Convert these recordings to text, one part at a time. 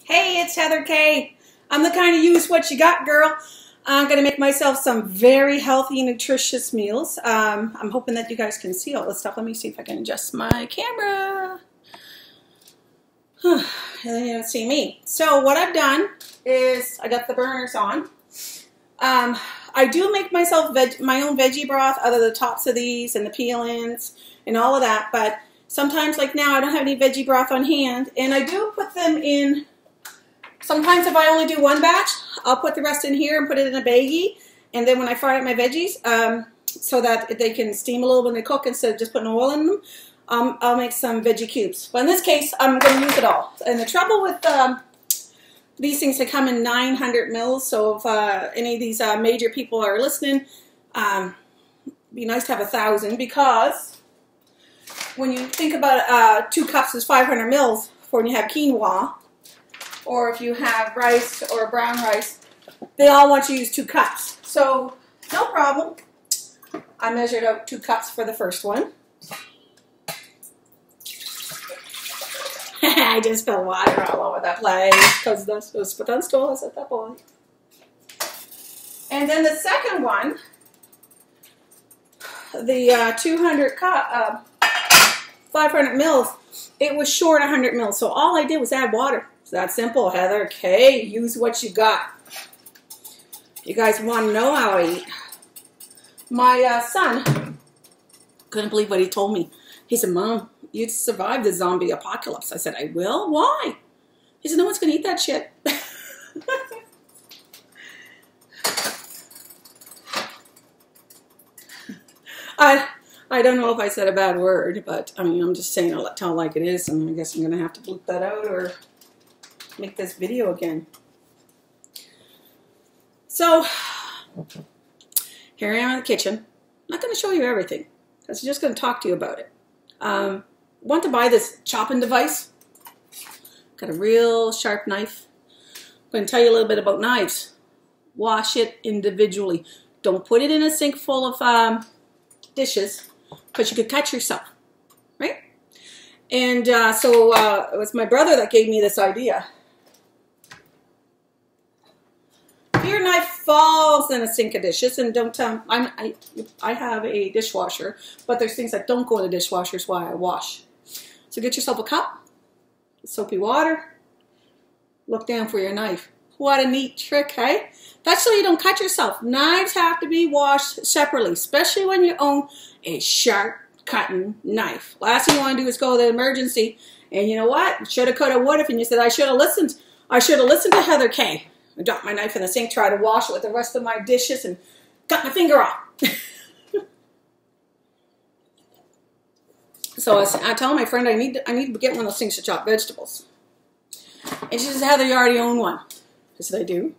Hey, it's Heather K. I'm the kind of use what you got girl. I'm going to make myself some very healthy, nutritious meals. I'm hoping that you guys can see all this stuff. Let me see if I can adjust my camera. You don't see me. So what I've done is I got the burners on. I do make myself my own veggie broth out of the tops of these and the peel-ins and all of that. But sometimes, like now, I don't have any veggie broth on hand. And I do put them in. Sometimes if I only do one batch, I'll put the rest in here and put it in a baggie. And then when I fry up my veggies, so that they can steam a little when they cook instead of just putting oil in them, I'll make some veggie cubes. But in this case, I'm going to use it all. And the trouble with these things, they come in 900 mils. So if any of these major people are listening, it'd be nice to have 1,000, because when you think about 2 cups is 500 mils for when you have quinoa, or if you have rice or brown rice, they all want you to use 2 cups. So, no problem. I measured out 2 cups for the first one. I just spilled water all over that place because that's was put on stools at that point. And then the second one, the 200 cup, 500 mils, it was short 100 mils. So all I did was add water. It's that simple, Heather K. Use what you got. You guys want to know how I eat? My son couldn't believe what he told me. He said, "Mom, you'd survive the zombie apocalypse." I said, "I will? Why?" He said, "No one's going to eat that shit." I don't know if I said a bad word, but I mean, I'm just saying I'll tell like it is, and I guess I'm going to have to bleep that out or make this video again. So, here I am in the kitchen. I'm not going to show you everything, because I'm just going to talk to you about it. Want to buy this chopping device? Got a real sharp knife. I'm going to tell you a little bit about knives. Wash it individually. Don't put it in a sink full of dishes, because you could cut yourself, right? And so it was my brother that gave me this idea. If your knife falls in a sink of dishes, and don't tell, I have a dishwasher, but there's things that don't go in the dishwasher, is why I wash. So get yourself a cup, soapy water, look down for your knife. What a neat trick, hey? That's so you don't cut yourself. Knives have to be washed separately, especially when you own a sharp cutting knife. Last thing you want to do is go to the emergency, and you know what? Shoulda, coulda, woulda, and you said, I should have listened. I should have listened to Heather K. I dropped my knife in the sink, tried to wash it with the rest of my dishes, and cut my finger off. So I tell my friend I need to get one of those things to chop vegetables. And she says, Heather, you already own one. I said, I do.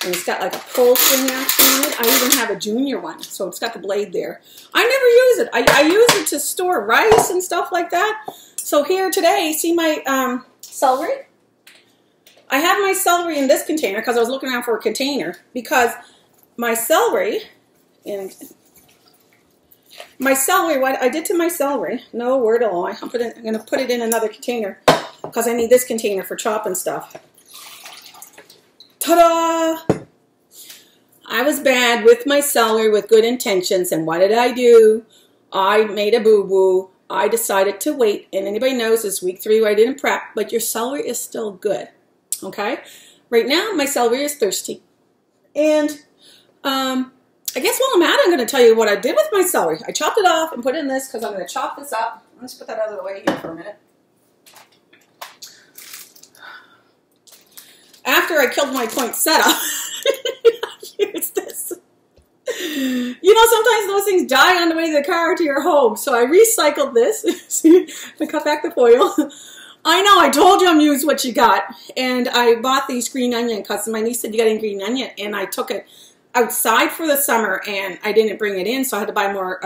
And it's got like a pull string action on it. I even have a junior one, so it's got the blade there. I never use it. I use it to store rice and stuff like that. So here today, see my celery? I have my celery in this container because I was looking around for a container, because my celery, what I did to my celery, no word of lie, I'm going to put it in another container because I need this container for chopping stuff. Ta-da! I was bad with my celery with good intentions, and what did I do? I made a boo-boo. I decided to wait, and anybody knows this week 3 where I didn't prep, but your celery is still good. Okay? Right now, my celery is thirsty. And I guess while I'm at it, I'm going to tell you what I did with my celery. I chopped it off and put it in this because I'm going to chop this up. Let's put that out of the way here for a minute. After I killed my poinsettia, here's this. You know, sometimes those things die on the way to the car to your home. So I recycled this. See, I cut back the foil. I know, I told you I'm using what you got. And I bought these green onion because my niece said you got any green onion. And I took it outside for the summer and I didn't bring it in. So I had to buy more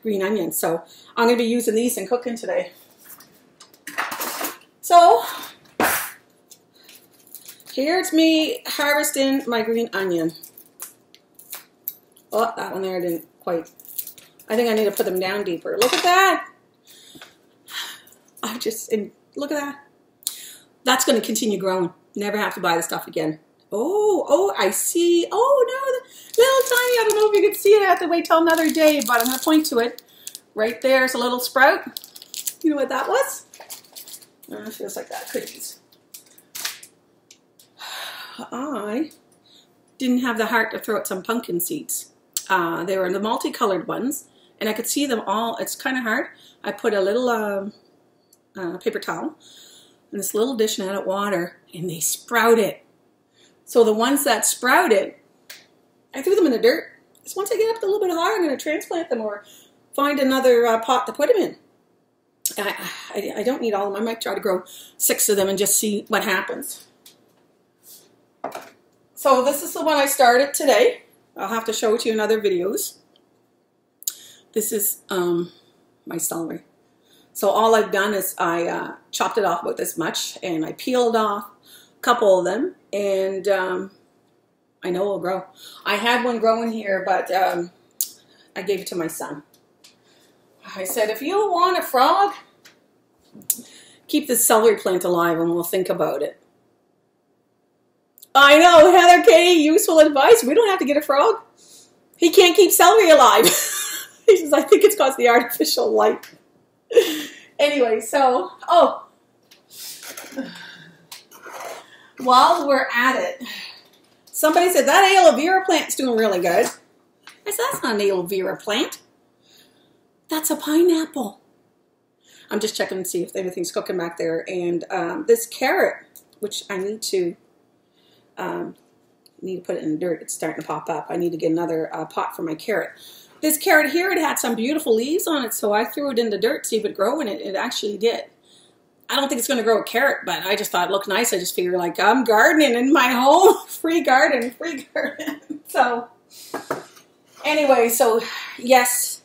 green onions. So I'm going to be using these and cooking today. So here's me harvesting my green onion. Oh, that one there didn't quite. I think I need to put them down deeper. Look at that. Look at that. That's going to continue growing. Never have to buy the stuff again. Oh, I see. Oh, no, little tiny. I don't know if you can see it. I have to wait till another day, but I'm going to point to it. Right there's a little sprout. You know what that was? It feels like that. Cookies. I didn't have the heart to throw out some pumpkin seeds. They were the multicolored ones, and I could see them all. It's kind of hard. I put a little paper towel in this little dish and added water, and they sprouted. So the ones that sprouted, I threw them in the dirt. Just once I get up a little bit higher, I'm going to transplant them or find another pot to put them in. I don't need all of them. I might try to grow 6 of them and just see what happens. So this is the one I started today. I'll have to show it to you in other videos. This is my celery. So all I've done is I chopped it off about this much, and I peeled off a couple of them, and I know it'll grow. I had one growing here, but I gave it to my son. I said, if you want a frog, keep this celery plant alive and we'll think about it. I know, Heather K, useful advice. We don't have to get a frog. He can't keep celery alive. He says, I think it's because of the artificial light. Anyway, so, while we're at it, somebody said, that aloe vera plant's doing really good. I said, that's not an aloe vera plant. That's a pineapple. I'm just checking to see if anything's cooking back there. And this carrot, which I need to put it in the dirt. It's starting to pop up. I need to get another pot for my carrot. This carrot here, it had some beautiful leaves on it, so I threw it in the dirt to see if it would grow, and it actually did. I don't think it's going to grow a carrot, but I just thought it looked nice. I just figured, like, I'm gardening in my home. Free garden, free garden. So, anyway, so, yes,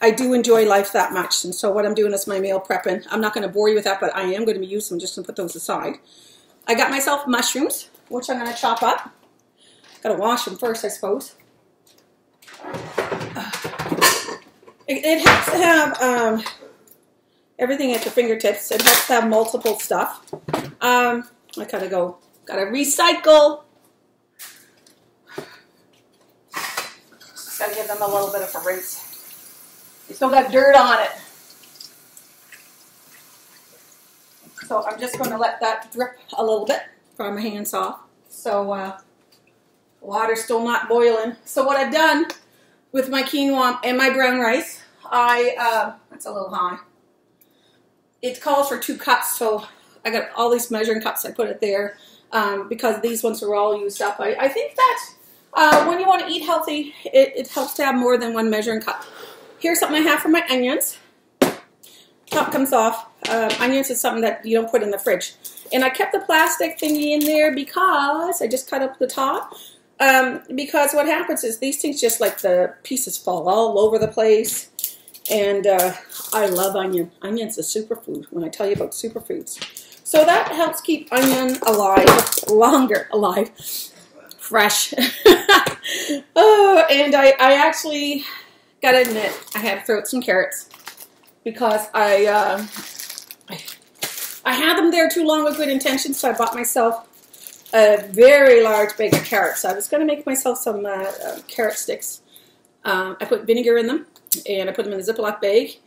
I do enjoy life that much, and so what I'm doing is my meal prepping. I'm not going to bore you with that, but I am going to be using them. Just going to put those aside. I got myself mushrooms, which I'm going to chop up. Got to wash them first, I suppose. It helps to have everything at your fingertips. It helps to have multiple stuff. I gotta recycle. Just gotta give them a little bit of a rinse. They still got dirt on it. So I'm just going to let that drip a little bit from my hands off. So water's still not boiling. So what I've done with my quinoa and my brown rice, that's a little high. It calls for 2 cups, so I got all these measuring cups. I put it there because these ones are all used up. I think that when you want to eat healthy, it helps to have more than 1 measuring cup. Here's something I have for my onions. Top comes off. Onions is something that you don't put in the fridge. And I kept the plastic thingy in there because I just cut up the top. Because what happens is these things just like the pieces fall all over the place. And I love onion. Onion's a superfood when I tell you about superfoods. So that helps keep onion alive, longer alive, fresh. Oh, and I actually got to admit, I had to throw out some carrots because I had them there too long with good intentions, so I bought myself a very large bag of carrots. I was going to make myself some carrot sticks. I put vinegar in them, and I put them in a Ziploc bag.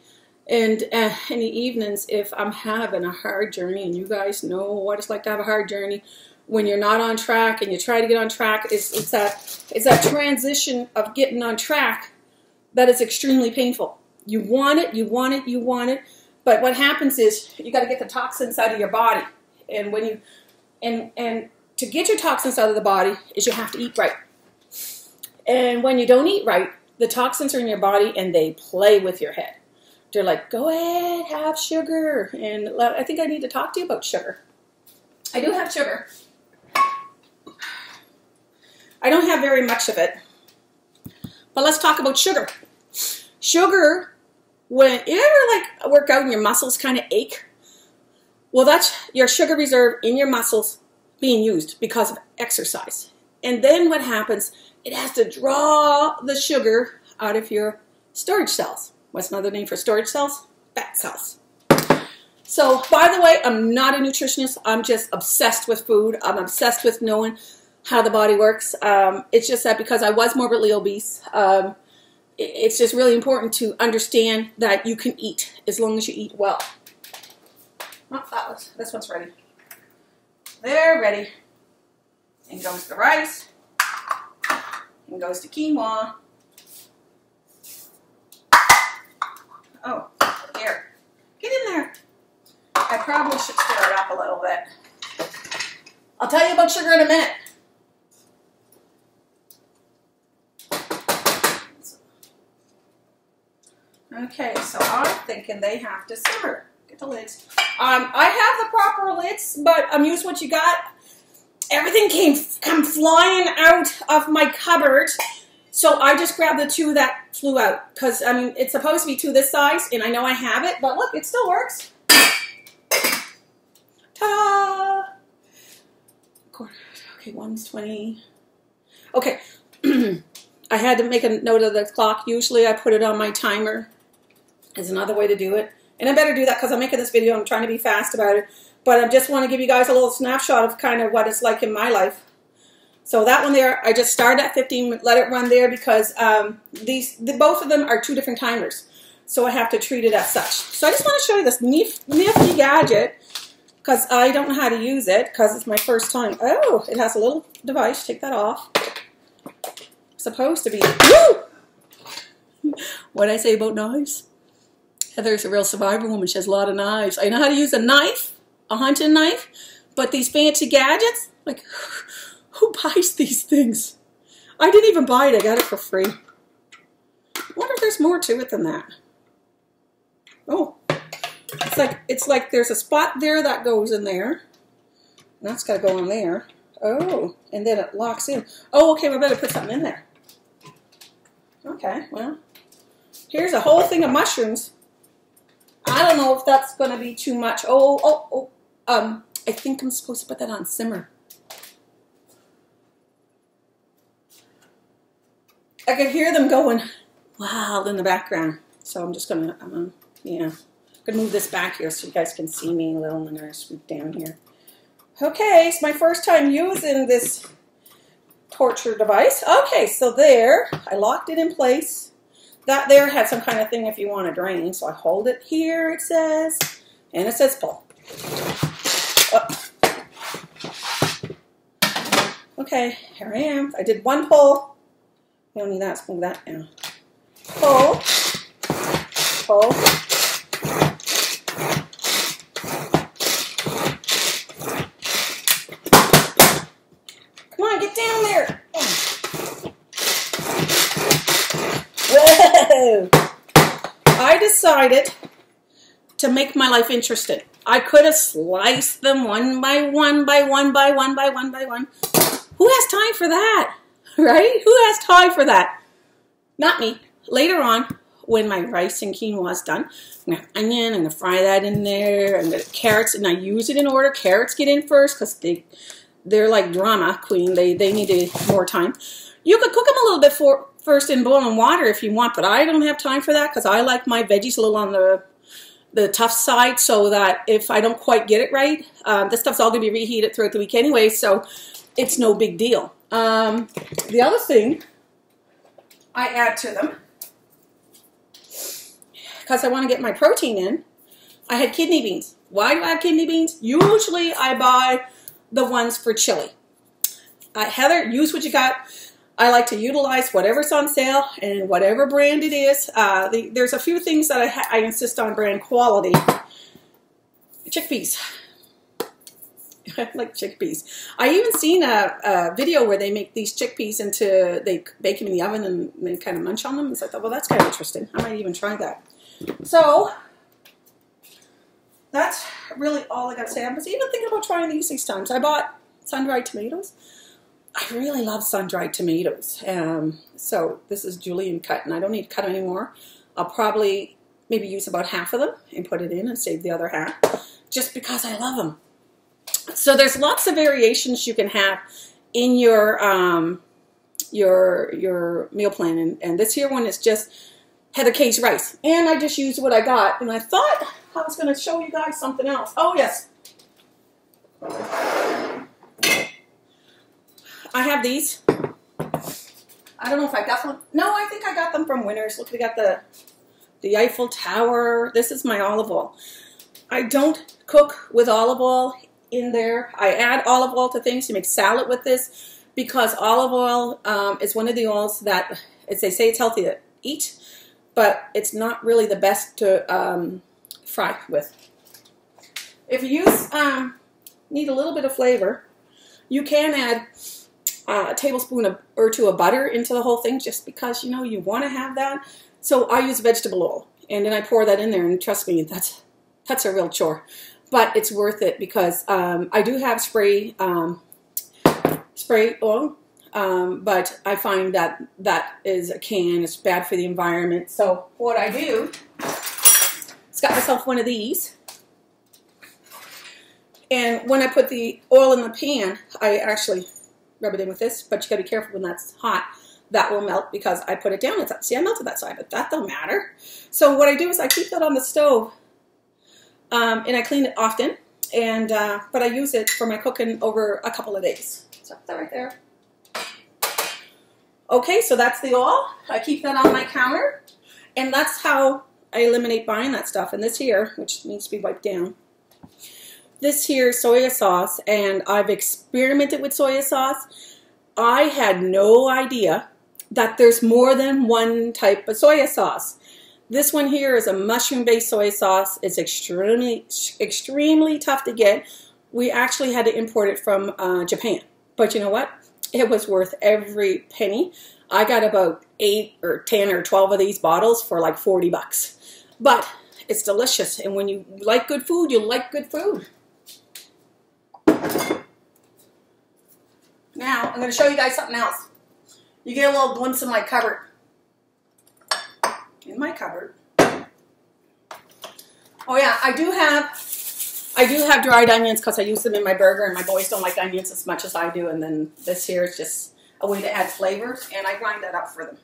And in the evenings, if I'm having a hard journey, and you guys know what it's like to have a hard journey, when you're not on track and you try to get on track, it's that transition of getting on track that is extremely painful. You want it, you want it, you want it, but what happens is you got to get the toxins out of your body, and when you and to get your toxins out of the body is you have to eat right. And when you don't eat right, the toxins are in your body and they play with your head. They're like, go ahead, have sugar. And I think I need to talk to you about sugar. I do have sugar. I don't have very much of it. But let's talk about sugar. Sugar, when you ever like work out and your muscles kind of ache, well, that's your sugar reserve in your muscles being used because of exercise. And then what happens, it has to draw the sugar out of your storage cells. What's another name for storage cells? Fat cells. So, by the way, I'm not a nutritionist. I'm just obsessed with food. I'm obsessed with knowing how the body works. It's just that because I was morbidly obese, it's just really important to understand that you can eat as long as you eat well. Oh, this one's ready. They're ready. And goes the rice. And goes the quinoa. Oh, here. Get in there. I probably should stir it up a little bit. I'll tell you about sugar in a minute. Okay, so I'm thinking they have to simmer. Get the lids. I have the proper lids, but use what you got. Everything come flying out of my cupboard, so I just grabbed the two that flew out. Because, I mean, it's supposed to be two this size, and I know I have it, but look, it still works. Ta-da! Okay, 1:20. Okay, I had to make a note of the clock. Usually I put it on my timer. Is another way to do it. And I better do that because I'm making this video. I'm trying to be fast about it. But I just want to give you guys a little snapshot of kind of what it's like in my life. So that one there, I just started at 15, let it run there because both of them are two different timers. So I have to treat it as such. So I just want to show you this nifty gadget because I don't know how to use it because it's my first time. Oh, it has a little device. Take that off. Supposed to be. Woo! What did I say about knives? Heather's a real survivor woman. She has a lot of knives. I know how to use a knife, a hunting knife, but these fancy gadgets, like, who buys these things? I didn't even buy it. I got it for free. I wonder if there's more to it than that. Oh, it's like there's a spot there that goes in there. And that's got to go in there. Oh, and then it locks in. Oh, okay, we better put something in there. Okay, well, here's a whole thing of mushrooms. I don't know if that's going to be too much. I think I'm supposed to put that on simmer. I could hear them going wild in the background. So I'm just going to, yeah, going to move this back here so you guys can see me a little and I swoop down here. Okay, it's my first time using this torture device. Okay, so there, I locked it in place. That there had some kind of thing if you want to drain. So I hold it here, it says, and it says pull. Oh. Okay, here I am. I did one pull. You don't need that, let's move that down. Pull. Pull. Come on, get down there. Whoa! I decided to make my life interesting. I could have sliced them one by one by one by one by one by one. Who has time for that? Right? Who has time for that? Not me. Later on, when my rice and quinoa is done, I'm going to have onion, I'm going to fry that in there, and the carrots, and I use it in order. Carrots get in first because they're like drama queen. They needed more time. You could cook them a little bit first in boiling water if you want, but I don't have time for that because I like my veggies a little on the tough side so that if I don't quite get it right, this stuff's all going to be reheated throughout the week anyway, so it's no big deal. The other thing I add to them, because I want to get my protein in, I had kidney beans. Why do I have kidney beans? Usually I buy the ones for chili. Heather, use what you got. I like to utilize whatever's on sale and whatever brand it is. There's a few things that I insist on brand quality. Chickpeas. I like chickpeas. I even seen a video where they make these chickpeas they bake them in the oven and they kind of munch on them. So I thought, well, that's kind of interesting. I might even try that. So that's really all I got to say. I was even thinking about trying these times. I bought sun-dried tomatoes. I really love sun-dried tomatoes. So this is julienne cut, and I don't need to cut anymore. I'll probably maybe use about half of them and put it in and save the other half, just because I love them. So there's lots of variations you can have in your meal plan, and this here one is just Heather K's rice. And I just used what I got. And I thought I was going to show you guys something else. Oh, yes. I have these. I don't know if I got them. No, I think I got them from Winners. Look, we got the Eiffel Tower. This is my olive oil. I don't cook with olive oil in there. I add olive oil to things to make salad with this because olive oil is one of the oils that, as they say, it's healthy to eat, but it's not really the best to fry with. If you need a little bit of flavor, you can add a tablespoon or two of butter into the whole thing just because, you know, you want to have that. So I use vegetable oil, and then I pour that in there, and trust me, that's a real chore. But it's worth it because I do have spray oil, but I find that that is a can. It's bad for the environment. So what I do is got myself one of these. And when I put the oil in the pan, I actually rub it in with this, but you gotta be careful when that's hot. That will melt because I put it down. See, I melted that side, but that don't matter. So what I do is I keep that on the stove, and I clean it often, and but I use it for my cooking over a couple of days. So that right there. Okay, so that's the oil. I keep that on my counter, and that's how I eliminate buying that stuff. And this here, which needs to be wiped down, this here is soya sauce, and I've experimented with soya sauce. I had no idea that there's more than one type of soya sauce. This one here is a mushroom-based soy sauce. It's extremely tough to get. We actually had to import it from Japan. But you know what? It was worth every penny. I got about 8 or 10 or 12 of these bottles for like 40 bucks. But it's delicious. And when you like good food, you like good food. Now, I'm going to show you guys something else. You get a little glimpse of my cupboard. In my cupboard. Oh yeah, I do have dried onions because I use them in my burger, and my boys don't like onions as much as I do. And then this here is just a way to add flavors, and I grind that up for them.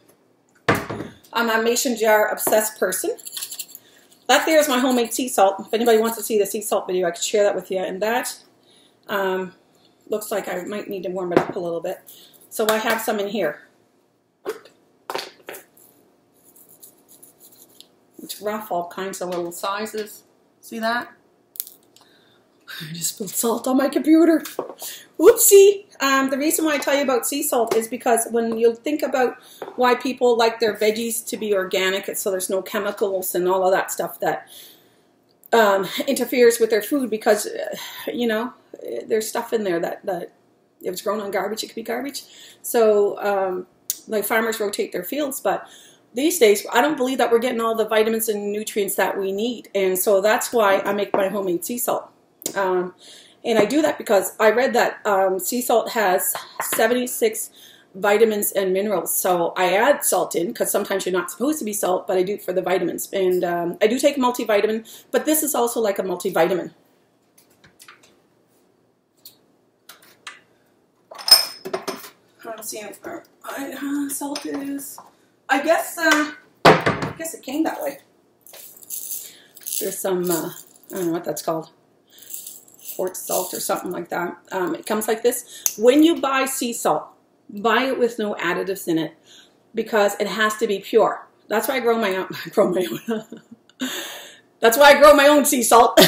I'm a mason jar obsessed person. That there is my homemade sea salt. If anybody wants to see the sea salt video, I could share that with you. And that looks like I might need to warm it up a little bit. So I have some in here. It's rough, all kinds of little sizes. See that? I just spilled salt on my computer. Whoopsie! The reason why I tell you about sea salt is because when you think about why people like their veggies to be organic, so there's no chemicals and all of that stuff that interferes with their food, because you know, there's stuff in there that if it's grown on garbage, it could be garbage. So like farmers rotate their fields, but these days I don't believe that we're getting all the vitamins and nutrients that we need, and so that's why I make my homemade sea salt. And I do that because I read that sea salt has 76 vitamins and minerals. So I add salt in because sometimes you're not supposed to be salt, but I do it for the vitamins. And I do take a multivitamin, but this is also like a multivitamin. I'm seeing where salt is. I guess it came that way. There's some I don't know what that's called. Port salt or something like that. It comes like this. When you buy sea salt, buy it with no additives in it because it has to be pure. That's why I grow my own. That's why I grow my own sea salt.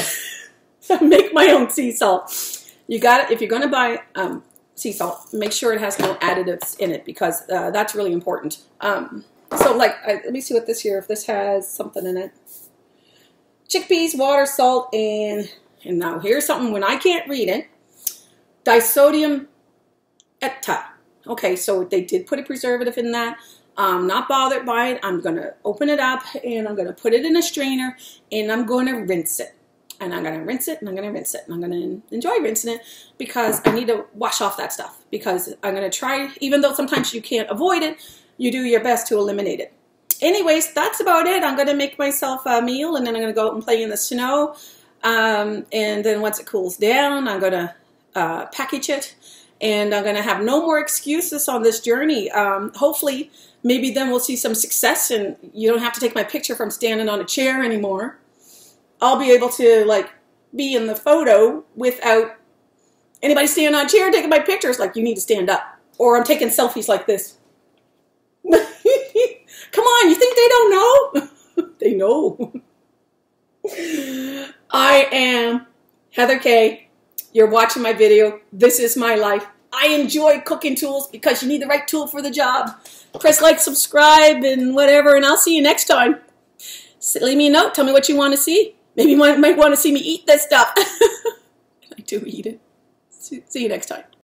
So I make my own sea salt. You got it. If you're going to buy sea salt, make sure it has no additives in it because that's really important. So like, let me see what this here. If this has something in it, chickpeas, water, salt, and now here's something when I can't read it. Disodium etta. Okay, so they did put a preservative in that. I'm not bothered by it. I'm going to open it up and I'm going to put it in a strainer and I'm going to rinse it. And I'm going to rinse it and I'm going to rinse it. And I'm going to enjoy rinsing it because I need to wash off that stuff. Because I'm going to try, even though sometimes you can't avoid it, you do your best to eliminate it. Anyways, that's about it. I'm going to make myself a meal and then I'm going to go out and play in the snow. And then once it cools down, I'm going to package it And I'm going to have no more excuses on this journey. Hopefully, maybe then we'll see some success and you don't have to take my picture from standing on a chair anymore. I'll be able to like be in the photo without anybody standing on a chair taking my pictures. Like, you need to stand up. Or I'm taking selfies like this. Come on, you think they don't know? They know. I am Heather K. You're watching my video. This is my life. I enjoy cooking tools because you need the right tool for the job. Press like, subscribe, and whatever, and I'll see you next time. So leave me a note. Tell me what you want to see. Maybe you might want to see me eat this stuff. I do eat it. See you next time.